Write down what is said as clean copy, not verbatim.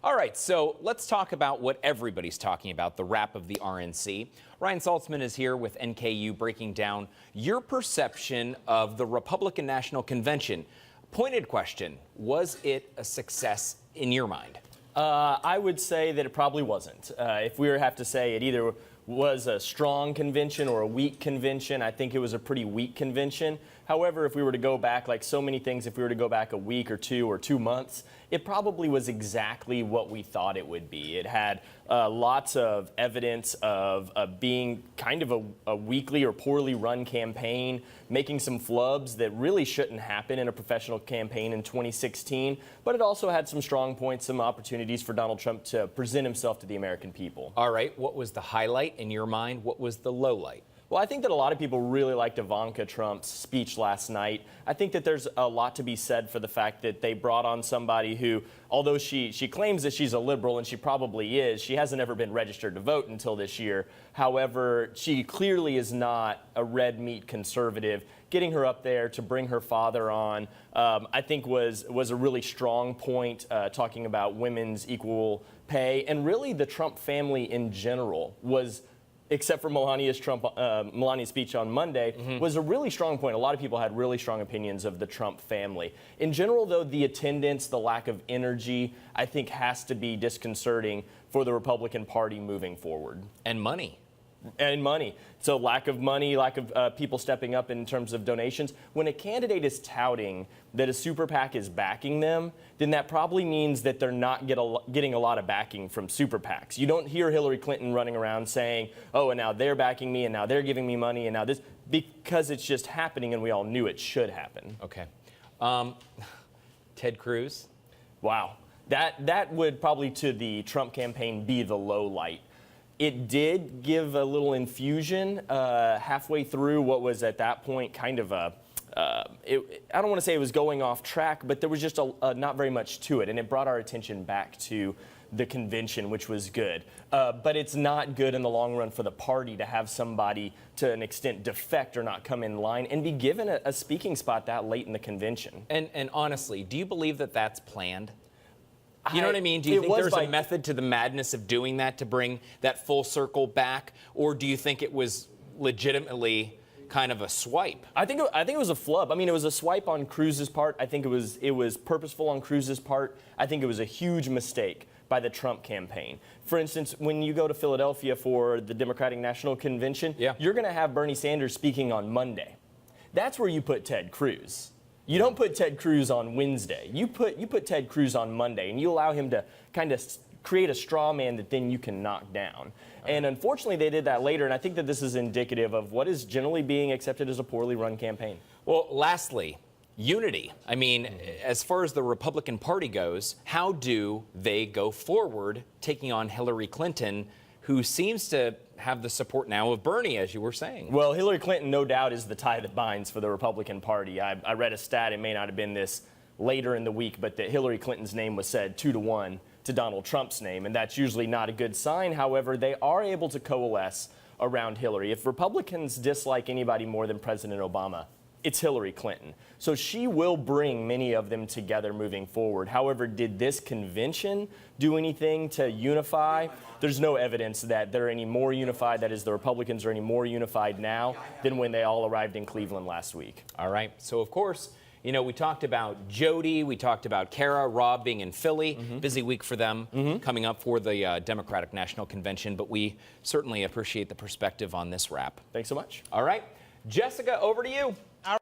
All right, so let's talk about what everybody's talking about, the wrap of the RNC. Ryan Saltzman is here with NKU breaking down your perception of the Republican National Convention. Pointed question, was it a success in your mind? I would say that it probably wasn't. If we were to have to say it either was a strong convention or a weak convention, I think it was a pretty weak convention. However, if we were to go back, like so many things, if we were to go back a week or 2 months, it probably was exactly what we thought it would be. It had lots of evidence of being kind of a weakly or poorly run campaign, making some flubs that really shouldn't happen in a professional campaign in 2016. But it also had some strong points, some opportunities for Donald Trump to present himself to the American people. All right, what was the highlight in your mind? What was the low light? Well, I think that a lot of people really liked Ivanka Trump's speech last night. I think that there's a lot to be said for the fact that they brought on somebody who, although she claims that she's a liberal, and she probably is, she hasn't ever been registered to vote until this year. However, she clearly is not a red meat conservative. Getting her up there to bring her father on, I think was a really strong point, talking about women's equal pay. And really the Trump family in general was, except for Melania's speech on Monday, was a really strong point. A lot of people had really strong opinions of the Trump family. In general, though, the attendance, the lack of energy, I think has to be disconcerting for the Republican Party moving forward. And money. And money. So lack of money, lack of people stepping up in terms of donations. When a candidate is touting that a super PAC is backing them, then that probably means that they're not getting a lot of backing from super PACs. You don't hear Hillary Clinton running around saying, oh, and now they're backing me, and now they're giving me money, and now this, because it's just happening, and we all knew it should happen. Okay. Ted Cruz? Wow. That would probably, to the Trump campaign, be the low light. It did give a little infusion halfway through what was at that point kind of a, I don't want to say it was going off track, but there was just not very much to it. And it brought our attention back to the convention, which was good. But it's not good in the long run for the party to have somebody, to an extent, defect or not come in line and be given a speaking spot that late in the convention. And honestly, do you believe that that's planned? You know what I mean? Do you think there's a method to the madness of doing that to bring that full circle back? Or do you think it was legitimately kind of a swipe? I think it was a flub. I mean, it was a swipe on Cruz's part. I think it was purposeful on Cruz's part. I think it was a huge mistake by the Trump campaign. For instance, when you go to Philadelphia for the Democratic National Convention, you're going to have Bernie Sanders speaking on Monday. That's where you put Ted Cruz. You don't put Ted Cruz on Wednesday. You put Ted Cruz on Monday, and you allow him to kind of create a straw man that then you can knock down. And unfortunately, they did that later, and I think that this is indicative of what is generally being accepted as a poorly run campaign. Well, lastly, unity. I mean, as far as the Republican Party goes, how do they go forward taking on Hillary Clinton, who seems to have the support now of Bernie, as you were saying? Well, Hillary Clinton, no doubt, is the tie that binds for the Republican Party. I read a stat, it may not have been this later in the week, but that Hillary Clinton's name was said 2-to-1 to Donald Trump's name, and that's usually not a good sign. However, they are able to coalesce around Hillary. If Republicans dislike anybody more than President Obama, it's Hillary Clinton. So she will bring many of them together moving forward. However, did this convention do anything to unify? There's no evidence that they're any more unified, that is, the Republicans are any more unified now than when they all arrived in Cleveland last week. All right. So, of course, you know, we talked about Jody, we talked about Kara, Rob being in Philly. Busy week for them coming up for the Democratic National Convention, but we certainly appreciate the perspective on this wrap. Thanks so much. All right. Jessica, over to you.